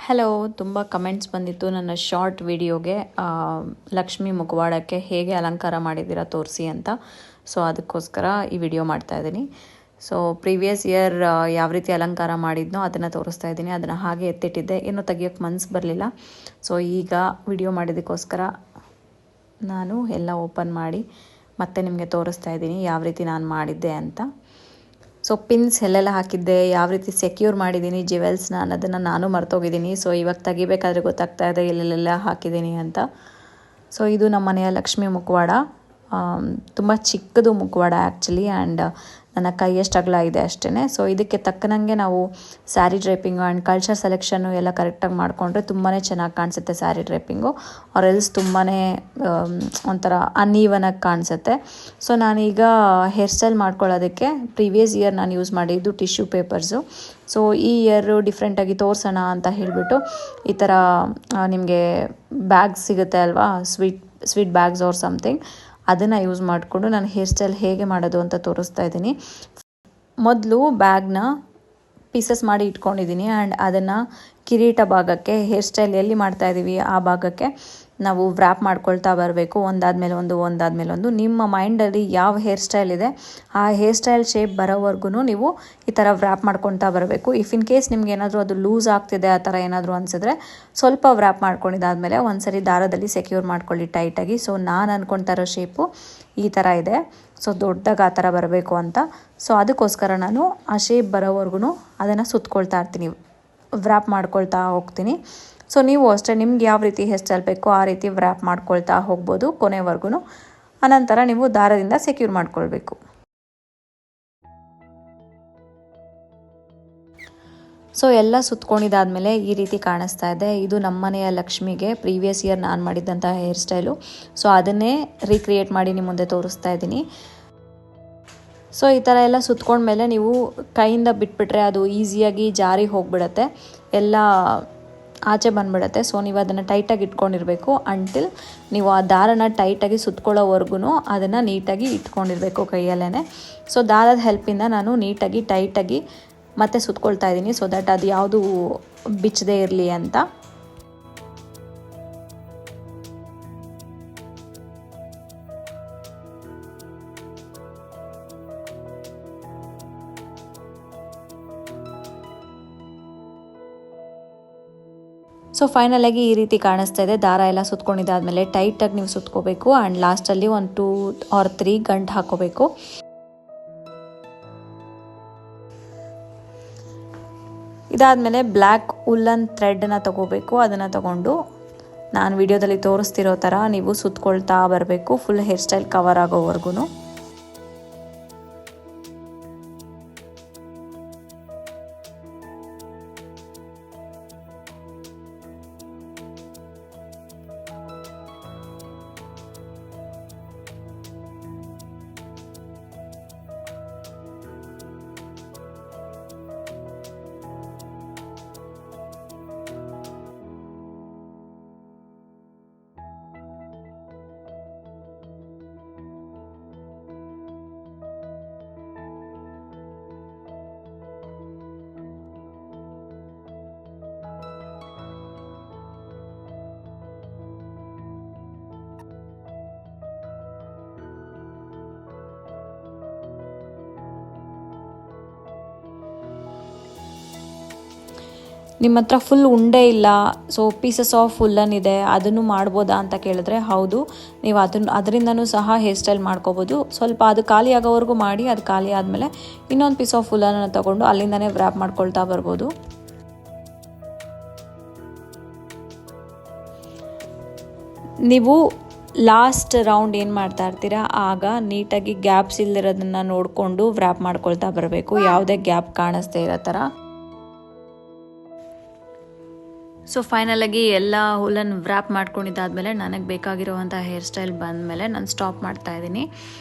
Hello, ತುಂಬ comments ಬಂದಿತ್ತು ನನ್ನ ಶಾರ್ಟ್ ವಿಡಿಯೋಗೆ ಲಕ್ಷ್ಮಿ ಮುಖವಾಡಕ್ಕೆ ಹೇಗೆ ಅಲಂಕಾರ ಮಾಡಿದ್ದೀರಾ ತೋರಿಸಿ ಅಂತ. ಸೊ ಅದಕ್ಕೋಸ್ಕರ ಈ ವಿಡಿಯೋ ಮಾಡ್ತಾ ಇದ್ದೀನಿ. ಸೊ ಪ್ರೀವಿಯಸ್ ಇಯರ್ ಯಾವ ರೀತಿ ಅಲಂಕಾರ ಮಾಡಿದ್ನೋ ಅದನ್ನು ತೋರಿಸ್ತಾ ಇದ್ದೀನಿ. ಅದನ್ನು ಹಾಗೆ ಎತ್ತಿಟ್ಟಿದ್ದೆ, ಏನೂ ತೆಗಿಯೋಕ್ಕೆ ಮನಸ್ಸು ಬರಲಿಲ್ಲ. ಸೊ ಈಗ ವಿಡಿಯೋ ಮಾಡಿದ್ದಕ್ಕೋಸ್ಕರ ನಾನು ಎಲ್ಲ ಓಪನ್ ಮಾಡಿ ಮತ್ತೆ ನಿಮಗೆ ತೋರಿಸ್ತಾ ಇದ್ದೀನಿ ಯಾವ ರೀತಿ ನಾನು ಮಾಡಿದ್ದೆ ಅಂತ. ಸೊ ಪಿನ್ಸ್ ಎಲ್ಲೆಲ್ಲ ಹಾಕಿದ್ದೆ, ಯಾವ ರೀತಿ ಸೆಕ್ಯೂರ್ ಮಾಡಿದ್ದೀನಿ ಜ್ಯುವೆಲ್ಸ್ನ ಅನ್ನೋದನ್ನು ನಾನು ಮರ್ತೋಗಿದ್ದೀನಿ. ಸೊ ಇವಾಗ ತೆಗಿಬೇಕಾದ್ರೆ ಗೊತ್ತಾಗ್ತಾ ಇದೆ ಎಲ್ಲೆಲ್ಲ ಹಾಕಿದ್ದೀನಿ ಅಂತ. ಸೊ ಇದು ನಮ್ಮ ಮನೆಯ ಲಕ್ಷ್ಮಿ ಮುಖವಾಡ. ತುಂಬ ಚಿಕ್ಕದು ಮುಖವಾಡ ಆ್ಯಕ್ಚುಲಿ, ಆ್ಯಂಡ್ ನನ್ನ ಕೈಯಷ್ಟು ಅಗಲ ಇದೆ ಅಷ್ಟೇ. ಸೊ ಇದಕ್ಕೆ ತಕ್ಕನಂಗೆ ನಾವು ಸ್ಯಾರಿ ಡ್ರೈಪಿಂಗು ಆ್ಯಂಡ್ ಕಲ್ಚರ್ ಸೆಲೆಕ್ಷನ್ನು ಎಲ್ಲ ಕರೆಕ್ಟಾಗಿ ಮಾಡಿಕೊಂಡ್ರೆ ತುಂಬಾ ಚೆನ್ನಾಗಿ ಕಾಣಿಸುತ್ತೆ ಸ್ಯಾರಿ ಡ್ರೈಪಿಂಗು, ಆರ್ ಎಲ್ಸ್ ತುಂಬಾ ಒಂಥರ ಅನ್ಈವನಾಗಿ ಕಾಣಿಸುತ್ತೆ. ಸೊ ನಾನೀಗ ಹೇರ್ ಸ್ಟೈಲ್ ಮಾಡ್ಕೊಳ್ಳೋದಕ್ಕೆ ಪ್ರೀವಿಯಸ್ ಇಯರ್ ನಾನು ಯೂಸ್ ಮಾಡಿದ್ದು ಟಿಶ್ಯೂ ಪೇಪರ್ಸು. ಸೊ ಈ ಇಯರು ಡಿಫ್ರೆಂಟಾಗಿ ತೋರಿಸೋಣ ಅಂತ ಹೇಳಿಬಿಟ್ಟು ಈ ಥರ ನಿಮಗೆ ಬ್ಯಾಗ್ಸ್ ಸಿಗುತ್ತೆ ಅಲ್ವಾ, ಸ್ವೀಟ್ ಬ್ಯಾಗ್ಸ್ ಆರ್ ಸಮಥಿಂಗ್, ಅದನ್ನು ಯೂಸ್ ಮಾಡಿಕೊಂಡು ನಾನು ಹೇರ್ ಸ್ಟೈಲ್ ಹೇಗೆ ಮಾಡೋದು ಅಂತ ತೋರಿಸ್ತಾ ಇದ್ದೀನಿ. ಮೊದಲು ಬ್ಯಾಗ್ನ ಪೀಸಸ್ ಮಾಡಿ ಇಟ್ಕೊಂಡಿದ್ದೀನಿ, ಆ್ಯಂಡ್ ಅದನ್ನು ಕಿರೀಟ ಭಾಗಕ್ಕೆ, ಹೇರ್ ಸ್ಟೈಲ್ ಎಲ್ಲಿ ಮಾಡ್ತಾ ಇದ್ದೀವಿ ಆ ಭಾಗಕ್ಕೆ ನಾವು ವ್ರ್ಯಾಪ್ ಮಾಡ್ಕೊಳ್ತಾ ಬರಬೇಕು, ಒಂದಾದ್ಮೇಲೆ ಒಂದು. ನಿಮ್ಮ ಮೈಂಡಲ್ಲಿ ಯಾವ ಹೇರ್ ಸ್ಟೈಲ್ ಇದೆ ಆ ಹೇರ್ ಸ್ಟೈಲ್ ಶೇಪ್ ಬರೋವರೆಗೂ ನೀವು ಈ ಥರ ವ್ರ್ಯಾಪ್ ಮಾಡ್ಕೊಳ್ತಾ ಬರಬೇಕು. ಇಫ್ ಇನ್ ಕೇಸ್ ನಿಮ್ಗೆ ಏನಾದರೂ ಅದು ಲೂಸ್ ಆಗ್ತಿದೆ ಆ ಥರ ಏನಾದರೂ ಅನಿಸಿದ್ರೆ ಸ್ವಲ್ಪ ವ್ರ್ಯಾಪ್ ಮಾಡ್ಕೊಂಡಿದ್ದಾದಮೇಲೆ ಒಂದ್ಸರಿ ದಾರದಲ್ಲಿ ಸೆಕ್ಯೂರ್ ಮಾಡ್ಕೊಳ್ಳಿ ಟೈಟಾಗಿ. ಸೊ ನಾನು ಅಂದ್ಕೊಳ್ತಾ ಇರೋ ಶೇಪು ಈ ಥರ ಇದೆ. ಸೊ ದೊಡ್ಡದಾಗಿ ಆ ಥರ ಬರಬೇಕು ಅಂತ. ಸೊ ಅದಕ್ಕೋಸ್ಕರ ನಾನು ಆ ಶೇಪ್ ಬರೋವರೆಗೂ ಅದನ್ನು ಸುತ್ಕೊಳ್ತಾ ಇರ್ತೀನಿ, ವ್ರ್ಯಾಪ್ ಮಾಡ್ಕೊಳ್ತಾ ಹೋಗ್ತೀನಿ. ಸೊ ನೀವು ಅಷ್ಟೇ ನಿಮ್ಗೆ ಯಾವ ರೀತಿ ಹೇರ್ ಸ್ಟೈಲ್ ಬೇಕೋ ಆ ರೀತಿ ವ್ರ್ಯಾಪ್ ಮಾಡ್ಕೊಳ್ತಾ ಹೋಗ್ಬೋದು ಕೊನೆವರೆಗೂ. ಅನಂತರ ನೀವು ದಾರದಿಂದ ಸೆಕ್ಯೂರ್ ಮಾಡ್ಕೊಳ್ಬೇಕು. ಸೊ ಎಲ್ಲ ಸುತ್ಕೊಂಡಿದ್ದಾದಮೇಲೆ ಈ ರೀತಿ ಕಾಣಿಸ್ತಾ ಇದೆ. ಇದು ನಮ್ಮನೆಯ ಲಕ್ಷ್ಮಿಗೆ ಪ್ರೀವಿಯಸ್ ಇಯರ್ ನಾನು ಮಾಡಿದ್ದಂಥ ಹೇರ್ ಸ್ಟೈಲು. ಸೊ ಅದನ್ನೇ ರೀಕ್ರಿಯೇಟ್ ಮಾಡಿ ನಿಮ್ಮ ಮುಂದೆ ತೋರಿಸ್ತಾ ಇದ್ದೀನಿ. ಸೊ ಈ ಥರ ಎಲ್ಲ ಸುತ್ಕೊಂಡ್ಮೇಲೆ ನೀವು ಕೈಯಿಂದ ಬಿಟ್ಬಿಟ್ರೆ ಅದು ಈಸಿಯಾಗಿ ಜಾರಿ ಹೋಗಿಬಿಡತ್ತೆ, ಎಲ್ಲ ಆಚೆ ಬಂದುಬಿಡತ್ತೆ. ಸೊ ನೀವು ಅದನ್ನು ಟೈಟಾಗಿ ಇಟ್ಕೊಂಡಿರಬೇಕು ಅಂಟಿಲ್ ನೀವು ಆ ದಾರನ ಟೈಟಾಗಿ ಸುತ್ಕೊಳ್ಳೋವರೆಗೂ ಅದನ್ನು ನೀಟಾಗಿ ಇಟ್ಕೊಂಡಿರಬೇಕು ಕೈಯಲ್ಲೇ. ಸೊ ದಾರದ ಹೆಲ್ಪಿಂದ ನಾನು ನೀಟಾಗಿ ಟೈಟಾಗಿ ಮತ್ತೆ ಸುತ್ಕೊಳ್ತಾ ಇದ್ದೀನಿ, ಸೊ ದಟ್ ಅದು ಯಾವುದು ಬಿಚ್ಚದೇ ಇರಲಿ ಅಂತ. ಸೊ ಫೈನಲಾಗಿ ಈ ರೀತಿ ಕಾಣಿಸ್ತಾ ಇದೆ. ದಾರ ಎಲ್ಲ ಸುತ್ಕೊಂಡಿದ್ದಾದಮೇಲೆ ಟೈಟಾಗಿ ನೀವು ಸುತ್ಕೋಬೇಕು, ಆ್ಯಂಡ್ ಲಾಸ್ಟಲ್ಲಿ ಒಂದು 2 or 3 ಗಂಟು ಹಾಕೋಬೇಕು. ಇದಾದಮೇಲೆ ಬ್ಲ್ಯಾಕ್ ಉಲ್ಲನ್ ಥ್ರೆಡನ್ನು ತಗೋಬೇಕು. ಅದನ್ನು ತಗೊಂಡು ನಾನು ವಿಡಿಯೋದಲ್ಲಿ ತೋರಿಸ್ತಿರೋ ಥರ ನೀವು ಸುತ್ಕೊಳ್ತಾ ಬರಬೇಕು, ಫುಲ್ ಹೇರ್ ಸ್ಟೈಲ್ ಕವರ್ ಆಗೋವರೆಗೂ. ನಿಮ್ಮ ಹತ್ರ ಫುಲ್ ಉಂಡೆ ಇಲ್ಲ, ಸೊ ಪೀಸಸ್ ಆಫ್ ಉಲ್ಲನ್ ಇದೆ, ಅದನ್ನು ಮಾಡ್ಬೋದಾ ಅಂತ ಕೇಳಿದ್ರೆ ಹೌದು, ನೀವು ಅದರಿಂದನೂ ಸಹ ಹೇರ್ ಸ್ಟೈಲ್ ಮಾಡ್ಕೋಬೋದು. ಸ್ವಲ್ಪ ಅದು ಖಾಲಿ ಆಗೋವರೆಗೂ ಮಾಡಿ, ಅದು ಖಾಲಿ ಆದಮೇಲೆ ಇನ್ನೊಂದು ಪೀಸ್ ಆಫ್ ಉಲ್ಲನನ್ನು ತೊಗೊಂಡು ಅಲ್ಲಿಂದನೇ ವ್ರ್ಯಾಪ್ ಮಾಡ್ಕೊಳ್ತಾ ಬರ್ಬೋದು. ನೀವು ಲಾಸ್ಟ್ ರೌಂಡ್ ಏನು ಮಾಡ್ತಾ ಇರ್ತೀರಾ ಆಗ ನೀಟಾಗಿ ಗ್ಯಾಪ್ಸ್ ಇಲ್ದಿರೋದನ್ನು ನೋಡಿಕೊಂಡು ವ್ರ್ಯಾಪ್ ಮಾಡ್ಕೊಳ್ತಾ ಬರಬೇಕು, ಯಾವುದೇ ಗ್ಯಾಪ್ ಕಾಣಿಸ್ದೇ ಇರೋ ಥರ. ಸೊ ಫೈನಲಾಗಿ ಎಲ್ಲ ಹುಲ್ಲನ್ನು ವ್ರ್ಯಾಪ್ ಮಾಡ್ಕೊಂಡಿದ್ದಾದಮೇಲೆ ನನಗೆ ಬೇಕಾಗಿರುವಂಥ ಹೇರ್ ಸ್ಟೈಲ್ ಬಂದಮೇಲೆ ನಾನು ಸ್ಟಾಪ್ ಮಾಡ್ತಾಯಿದ್ದೀನಿ.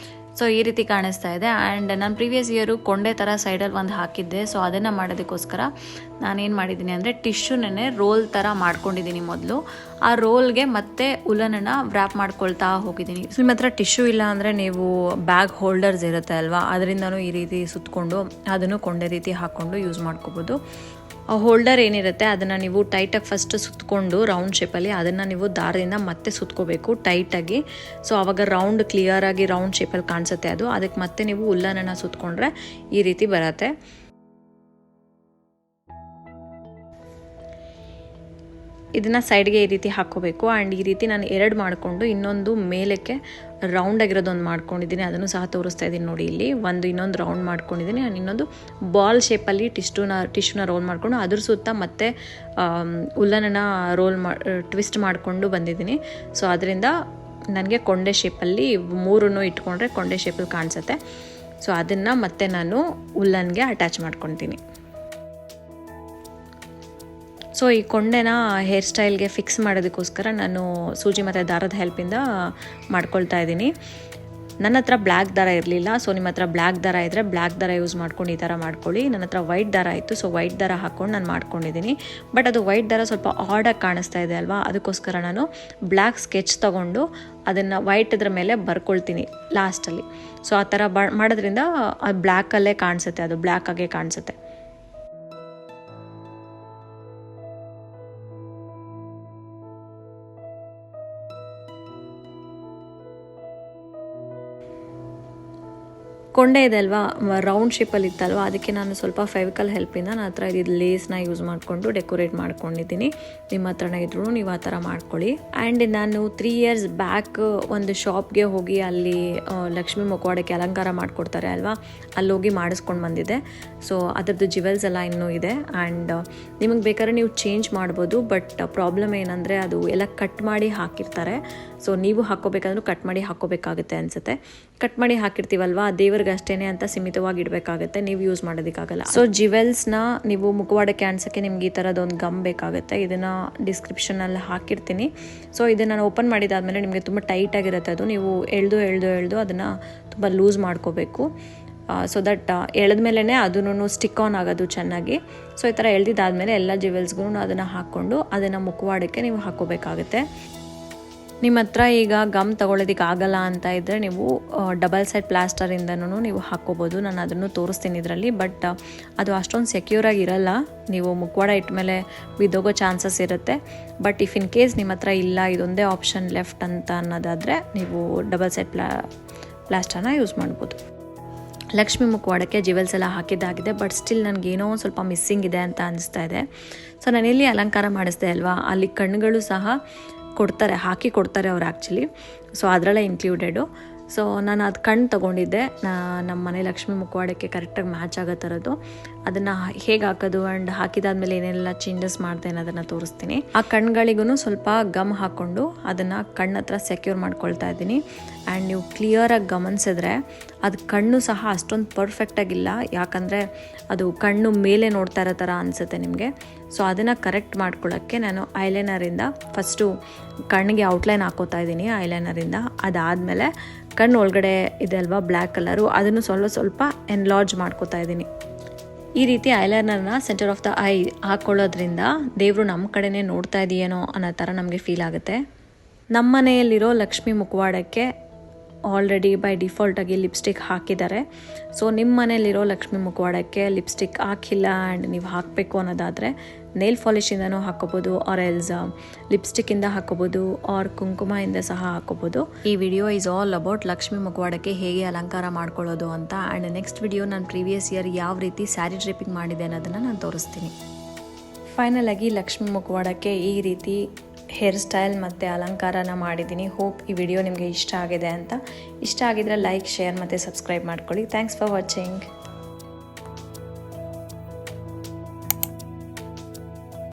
ಸೊ ಈ ರೀತಿ ಕಾಣಿಸ್ತಾ ಇದೆ. ಆ್ಯಂಡ್ ನಾನು ಪ್ರೀವಿಯಸ್ ಇಯರು ಕೊಂಡೆ ಥರ ಸೈಡಲ್ಲಿ ಒಂದು ಹಾಕಿದ್ದೆ. ಸೊ ಅದನ್ನು ಮಾಡೋದಕ್ಕೋಸ್ಕರ ನಾನೇನು ಮಾಡಿದ್ದೀನಿ ಅಂದರೆ ಟಿಶ್ಯೂನೇ ರೋಲ್ ಥರ ಮಾಡ್ಕೊಂಡಿದ್ದೀನಿ ಮೊದಲು. ಆ ರೋಲ್ಗೆ ಮತ್ತೆ ಉಲನನ್ನು ವ್ರ್ಯಾಪ್ ಮಾಡ್ಕೊಳ್ತಾ ಹೋಗಿದ್ದೀನಿ. ಸೊ ನಿಮ್ಮ ಹತ್ರ ಟಿಶ್ಯೂ ಇಲ್ಲ ಅಂದರೆ ನೀವು ಬ್ಯಾಗ್ ಹೋಲ್ಡರ್ಸ್ ಇರುತ್ತೆ ಅಲ್ವಾ, ಅದರಿಂದನೂ ಈ ರೀತಿ ಸುತ್ತಕೊಂಡು ಅದನ್ನು ಕೊಂಡೆ ರೀತಿ ಹಾಕ್ಕೊಂಡು ಯೂಸ್ ಮಾಡ್ಕೋಬೋದು. ಹೋಲ್ಡರ್ ಏನಿರುತ್ತೆ ಅದನ್ನು ನೀವು ಟೈಟಾಗಿ ಫಸ್ಟ್ ಸುತ್ತಕೊಂಡು ರೌಂಡ್ ಶೇಪಲ್ಲಿ ಅದನ್ನು ನೀವು ದಾರದಿಂದ ಮತ್ತೆ ಸುತ್ಕೋಬೇಕು ಟೈಟಾಗಿ. ಸೊ ಆವಾಗ ರೌಂಡ್ ಕ್ಲಿಯರಾಗಿ ರೌಂಡ್ ಶೇಪಲ್ಲಿ ಕಾಣಿಸುತ್ತೆ ಅದು. ಅದಕ್ಕೆ ಮತ್ತೆ ನೀವು ಉಲ್ಲನನ್ನು ಸುತ್ತಕೊಂಡ್ರೆ ಈ ರೀತಿ ಬರುತ್ತೆ. ಇದನ್ನು ಸೈಡ್ಗೆ ಈ ರೀತಿ ಹಾಕ್ಕೋಬೇಕು. ಆ್ಯಂಡ್ ಈ ರೀತಿ ನಾನು 2 ಮಾಡಿಕೊಂಡು ಇನ್ನೊಂದು ಮೇಲಕ್ಕೆ ರೌಂಡ್ ಆಗಿರೋದೊಂದು ಮಾಡ್ಕೊಂಡಿದ್ದೀನಿ, ಅದನ್ನು ಸಹ ತೋರಿಸ್ತಾ ಇದ್ದೀನಿ ನೋಡಿ. ಇಲ್ಲಿ ಇನ್ನೊಂದು ರೌಂಡ್ ಮಾಡ್ಕೊಂಡಿದ್ದೀನಿ. ನಾನು ಇನ್ನೊಂದು ಬಾಲ್ ಶೇಪಲ್ಲಿ ಟಿಶ್ಯೂನ ರೋಲ್ ಮಾಡಿಕೊಂಡು ಅದ್ರ ಸುತ್ತ ಮತ್ತೆ ಉಲ್ಲನನ್ನು ಟ್ವಿಸ್ಟ್ ಮಾಡಿಕೊಂಡು ಬಂದಿದ್ದೀನಿ. ಸೊ ಅದರಿಂದ ನನಗೆ ಕೊಂಡೆ ಶೇಪಲ್ಲಿ 3 ಇಟ್ಕೊಂಡ್ರೆ ಕೊಂಡೆ ಶೇಪಲ್ಲಿ ಕಾಣಿಸುತ್ತೆ. ಸೊ ಅದನ್ನು ಮತ್ತೆ ನಾನು ಉಲ್ಲನ್ಗೆ ಅಟ್ಯಾಚ್ ಮಾಡ್ಕೊತೀನಿ. ಸೊ ಈ ಕೊಂಡೆನ ಹೇರ್ ಸ್ಟೈಲ್ಗೆ ಫಿಕ್ಸ್ ಮಾಡೋದಕ್ಕೋಸ್ಕರ ನಾನು ಸೂಜಿ ಮತ್ತು ದಾರದ ಹೆಲ್ಪಿಂದ ಮಾಡ್ಕೊಳ್ತಾ ಇದ್ದೀನಿ. ನನ್ನ ಹತ್ರ ಬ್ಲ್ಯಾಕ್ ದಾರ ಇರಲಿಲ್ಲ. ಸೊ ನಿಮ್ಮ ಹತ್ರ ಬ್ಲ್ಯಾಕ್ ದಾರ ಇದ್ದರೆ ಬ್ಲ್ಯಾಕ್ ದಾರ ಯೂಸ್ ಮಾಡ್ಕೊಂಡು ಈ ಥರ ಮಾಡ್ಕೊಳ್ಳಿ. ನನ್ನ ಹತ್ರ ವೈಟ್ ದಾರ ಇತ್ತು, ಸೊ ವೈಟ್ ದಾರ ಹಾಕ್ಕೊಂಡು ನಾನು ಮಾಡ್ಕೊಂಡಿದ್ದೀನಿ. ಬಟ್ ಅದು ವೈಟ್ ದಾರ ಸ್ವಲ್ಪ ಆಡಾಗಿ ಕಾಣಿಸ್ತಾ ಇದೆ ಅಲ್ವಾ, ಅದಕ್ಕೋಸ್ಕರ ನಾನು ಬ್ಲ್ಯಾಕ್ ಸ್ಕೆಚ್ ತೊಗೊಂಡು ಅದನ್ನು ವೈಟ್ ಅದ್ರ ಮೇಲೆ ಬರ್ಕೊಳ್ತೀನಿ ಲಾಸ್ಟಲ್ಲಿ. ಸೊ ಆ ಥರ ಮಾಡೋದ್ರಿಂದ ಅದು ಬ್ಲ್ಯಾಕಲ್ಲೇ ಕಾಣಿಸುತ್ತೆ, ಅದು ಬ್ಲ್ಯಾಕ್ ಆಗೇ ಕಾಣಿಸುತ್ತೆ. ಕೊಂಡೆ ಇದೆ ಅಲ್ವಾ, ರೌಂಡ್ ಶೇಪಲ್ಲಿ ಇತ್ತಲ್ವ, ಅದಕ್ಕೆ ನಾನು ಸ್ವಲ್ಪ ಫೆವಿಕಲ್ ಹೆಲ್ಪಿಂದ ನನ್ನ ಹತ್ರ ಇದು ಲೇಸ್ನ ಯೂಸ್ ಮಾಡಿಕೊಂಡು ಡೆಕೋರೇಟ್ ಮಾಡ್ಕೊಂಡಿದ್ದೀನಿ. ನಿಮ್ಮ ಹತ್ರನೇ ಇದ್ರೂ ನೀವು ಆ ಥರ ಮಾಡ್ಕೊಳ್ಳಿ. ಆ್ಯಂಡ್ ನಾನು 3 years ಬ್ಯಾಕ್ ಒಂದು ಶಾಪ್ಗೆ ಹೋಗಿ ಅಲ್ಲಿ ಲಕ್ಷ್ಮೀ ಮುಖವಾಡಕ್ಕೆ ಅಲಂಕಾರ ಮಾಡಿಕೊಡ್ತಾರೆ ಅಲ್ವಾ, ಅಲ್ಲಿ ಹೋಗಿ ಮಾಡಿಸ್ಕೊಂಡು ಬಂದಿದ್ದೆ. ಸೊ ಅದರದ್ದು ಜ್ಯುವೆಲ್ಸ್ ಎಲ್ಲ ಇನ್ನೂ ಇದೆ. ಆ್ಯಂಡ್ ನಿಮಗೆ ಬೇಕಾದ್ರೆ ನೀವು ಚೇಂಜ್ ಮಾಡ್ಬೋದು. ಬಟ್ ಪ್ರಾಬ್ಲಮ್ ಏನಂದರೆ ಅದು ಎಲ್ಲ ಕಟ್ ಮಾಡಿ ಹಾಕಿರ್ತಾರೆ. ಸೊ ನೀವು ಹಾಕ್ಕೋಬೇಕಾದ್ರೂ ಕಟ್ ಮಾಡಿ ಹಾಕ್ಕೋಬೇಕಾಗುತ್ತೆ ಅನಿಸುತ್ತೆ. ಕಟ್ ಮಾಡಿ ಹಾಕಿರ್ತೀವಲ್ವ, ದೇವ್ರಿಗೆ ಅಷ್ಟೇ ಅಂತ ಸೀಮಿತವಾಗಿ ಇಡಬೇಕಾಗುತ್ತೆ, ನೀವು ಯೂಸ್ ಮಾಡೋದಕ್ಕಾಗಲ್ಲ. ಸೊ ಜ್ಯುವೆಲ್ಸ್ನ ನೀವು ಮುಖವಾಡಕ್ಕೆ ಅನ್ಸೋಕ್ಕೆ ನಿಮ್ಗೆ ಈ ಥರದೊಂದು ಗಮ್ ಬೇಕಾಗುತ್ತೆ. ಇದನ್ನು ಡಿಸ್ಕ್ರಿಪ್ಷನಲ್ಲಿ ಹಾಕಿರ್ತೀನಿ. ಸೊ ಇದನ್ನು ನಾನು ಓಪನ್ ಮಾಡಿದಾದ್ಮೇಲೆ ನಿಮಗೆ ತುಂಬ ಟೈಟಾಗಿರುತ್ತೆ ಅದು. ನೀವು ಎಳೆದು ಅದನ್ನು ತುಂಬ ಲೂಸ್ ಮಾಡ್ಕೋಬೇಕು. ಸೊ ದಟ್ ಎಳೆದ್ಮೇಲೆ ಅದನ್ನು ಸ್ಟಿಕ್ ಆನ್ ಆಗೋದು ಚೆನ್ನಾಗಿ. ಸೊ ಈ ಥರ ಎಳೆದಿದ್ದಾದಮೇಲೆ ಎಲ್ಲ ಜ್ಯುವೆಲ್ಸ್ಗೂ ಅದನ್ನು ಹಾಕ್ಕೊಂಡು ಅದನ್ನು ಮುಖವಾಡಕ್ಕೆ ನೀವು ಹಾಕ್ಕೋಬೇಕಾಗುತ್ತೆ. ನಿಮ್ಮ ಹತ್ರ ಈಗ ಗಮ್ ತೊಗೊಳ್ಳೋದಕ್ಕೆ ಆಗಲ್ಲ ಅಂತ ಇದ್ದರೆ ನೀವು ಡಬಲ್ ಸೈಡ್ ಪ್ಲಾಸ್ಟರಿಂದನೂ ನೀವು ಹಾಕ್ಕೋಬೋದು. ನಾನು ಅದನ್ನು ತೋರಿಸ್ತೀನಿ ಇದರಲ್ಲಿ. ಬಟ್ ಅದು ಅಷ್ಟೊಂದು ಸೆಕ್ಯೂರಾಗಿ ಇರಲ್ಲ, ನೀವು ಮುಖವಾಡ ಇಟ್ಮೇಲೆ ಬಿದ್ದೋಗೋ ಚಾನ್ಸಸ್ ಇರುತ್ತೆ. ಬಟ್ ಇಫ್ ಇನ್ ಕೇಸ್ ನಿಮ್ಮ ಹತ್ರ ಇಲ್ಲ, ಇದೊಂದೇ ಆಪ್ಷನ್ ಲೆಫ್ಟ್ ಅಂತ ಅನ್ನೋದಾದರೆ ನೀವು ಡಬಲ್ ಸೈಡ್ ಪ್ಲಾಸ್ಟರ್ನ ಯೂಸ್ ಮಾಡ್ಬೋದು. ಲಕ್ಷ್ಮೀ ಮುಖವಾಡಕ್ಕೆ ಜ್ಯುವೆಲ್ಸ್ ಎಲ್ಲ ಹಾಕಿದ್ದಾಗಿದೆ. ಬಟ್ ಸ್ಟಿಲ್ ನನಗೇನೋ ಒಂದು ಸ್ವಲ್ಪ ಮಿಸ್ಸಿಂಗ್ ಇದೆ ಅಂತ ಅನಿಸ್ತಾ ಇದೆ. ಸೊ ನಾನೆಲ್ಲಿ ಅಲಂಕಾರ ಮಾಡಿಸ್ದೆ ಅಲ್ವಾ, ಅಲ್ಲಿ ಕಣ್ಣುಗಳು ಸಹ ಹಾಕಿ ಕೊಡ್ತಾರೆ ಅವ್ರು ಆ್ಯಕ್ಚುಲಿ. ಸೊ ಅದರಲ್ಲೇ ಇನ್ಕ್ಲೂಡೆಡು. ಸೊ ನಾನು ಅದು ಕಣ್ಣು ತೊಗೊಂಡಿದ್ದೆ, ನಮ್ಮ ಮನೆ ಲಕ್ಷ್ಮೀ ಮುಖವಾಡಕ್ಕೆ ಕರೆಕ್ಟಾಗಿ ಮ್ಯಾಚ್ ಆಗೋ ಥರದ್ದು. ಅದನ್ನು ಹೇಗೆ ಹಾಕೋದು ಆ್ಯಂಡ್ ಹಾಕಿದಾದ್ಮೇಲೆ ಏನೆಲ್ಲ ಚೇಂಜಸ್ ಮಾಡಿದೆ ಅನ್ನೋದನ್ನು ತೋರಿಸ್ತೀನಿ. ಆ ಕಣ್ಗಳಿಗೂ ಸ್ವಲ್ಪ ಗಮ್ ಹಾಕ್ಕೊಂಡು ಅದನ್ನು ಕಣ್ಣು ಹತ್ರ ಸೆಕ್ಯೂರ್ ಮಾಡ್ಕೊಳ್ತಾ ಇದ್ದೀನಿ. ಆ್ಯಂಡ್ ನೀವು ಕ್ಲಿಯರಾಗಿ ಗಮನಿಸಿದ್ರೆ ಅದು ಕಣ್ಣು ಸಹ ಅಷ್ಟೊಂದು ಪರ್ಫೆಕ್ಟಾಗಿಲ್ಲ, ಯಾಕಂದರೆ ಅದು ಕಣ್ಣು ಮೇಲೆ ನೋಡ್ತಾ ಇರೋ ಥರ ಅನಿಸುತ್ತೆ ನಿಮಗೆ. ಸೊ ಅದನ್ನು ಕರೆಕ್ಟ್ ಮಾಡ್ಕೊಳ್ಳೋಕ್ಕೆ ನಾನು ಐಲೈನರಿಂದ ಫಸ್ಟು ಕಣ್ಣಿಗೆ ಔಟ್ಲೈನ್ ಹಾಕೋತಾ ಇದ್ದೀನಿ ಐಲೈನರಿಂದ. ಅದಾದಮೇಲೆ ಕಣ್ಣು ಒಳಗಡೆ ಇದೆ ಅಲ್ವಾ ಬ್ಲ್ಯಾಕ್ ಕಲರು, ಅದನ್ನು ಸ್ವಲ್ಪ ಎನ್ಲಾರ್ಜ್ ಮಾಡ್ಕೋತಾ ಇದ್ದೀನಿ. ಈ ರೀತಿ ಐಲೈನರ್ನ ಸೆಂಟರ್ ಆಫ್ ದ ಐ ಹಾಕ್ಕೊಳ್ಳೋದ್ರಿಂದ ದೇವರು ನಮ್ಮ ಕಡೆನೇ ನೋಡ್ತಾ ಇದೆಯೇನೋ ಅನ್ನೋ ಥರ ನಮಗೆ ಫೀಲ್ ಆಗುತ್ತೆ. ನಮ್ಮ ಮನೆಯಲ್ಲಿರೋ ಲಕ್ಷ್ಮೀ ಮುಖವಾಡಕ್ಕೆ ಆಲ್ರೆಡಿ ಬೈ ಡಿಫಾಲ್ಟಾಗಿ ಲಿಪ್ಸ್ಟಿಕ್ ಹಾಕಿದ್ದಾರೆ. ಸೊ ನಿಮ್ಮ ಮನೆಯಲ್ಲಿರೋ ಲಕ್ಷ್ಮೀ ಮುಖವಾಡಕ್ಕೆ ಲಿಪ್ಸ್ಟಿಕ್ ಹಾಕಿಲ್ಲ ಆ್ಯಂಡ್ ನೀವು ಹಾಕಬೇಕು ಅನ್ನೋದಾದರೆ ನೇಲ್ ಪಾಲಿಶಿಂದನೂ ಹಾಕೋಬೋದು, ಆರ್ ಎಲ್ಸ್ ಲಿಪ್ಸ್ಟಿಕ್ಕಿಂದ ಹಾಕೋಬೋದು, ಆರ್ ಕುಂಕುಮದಿಂದ ಸಹ ಹಾಕೋಬೋದು. ಈ video is all about Lakshmi ಮುಖವಾಡಕ್ಕೆ ಹೇಗೆ ಅಲಂಕಾರ ಮಾಡ್ಕೊಳ್ಳೋದು ಅಂತ. ಆ್ಯಂಡ್ ನೆಕ್ಸ್ಟ್ ವಿಡಿಯೋ ನಾನು ಪ್ರೀವಿಯಸ್ ಇಯರ್ ಯಾವ ರೀತಿ ಸ್ಯಾರಿ ಡ್ರೇಪಿಂಗ್ ಮಾಡಿದೆ ಅನ್ನೋದನ್ನು ನಾನು ತೋರಿಸ್ತೀನಿ. ಫೈನಲ್ ಆಗಿ ಲಕ್ಷ್ಮೀ ಮುಖವಾಡಕ್ಕೆ ಈ ರೀತಿ ಹೇರ್ ಸ್ಟೈಲ್ ಮತ್ತು ಅಲಂಕಾರನ ಮಾಡಿದ್ದೀನಿ. ಹೋಪ್ ಈ ವಿಡಿಯೋ ನಿಮಗೆ ಇಷ್ಟ ಆಗಿದೆ ಅಂತ. ಇಷ್ಟ ಆಗಿದ್ರೆ ಲೈಕ್, ಶೇರ್ ಮತ್ತು ಸಬ್ಸ್ಕ್ರೈಬ್ ಮಾಡ್ಕೊಳ್ಳಿ. Thanks for watching.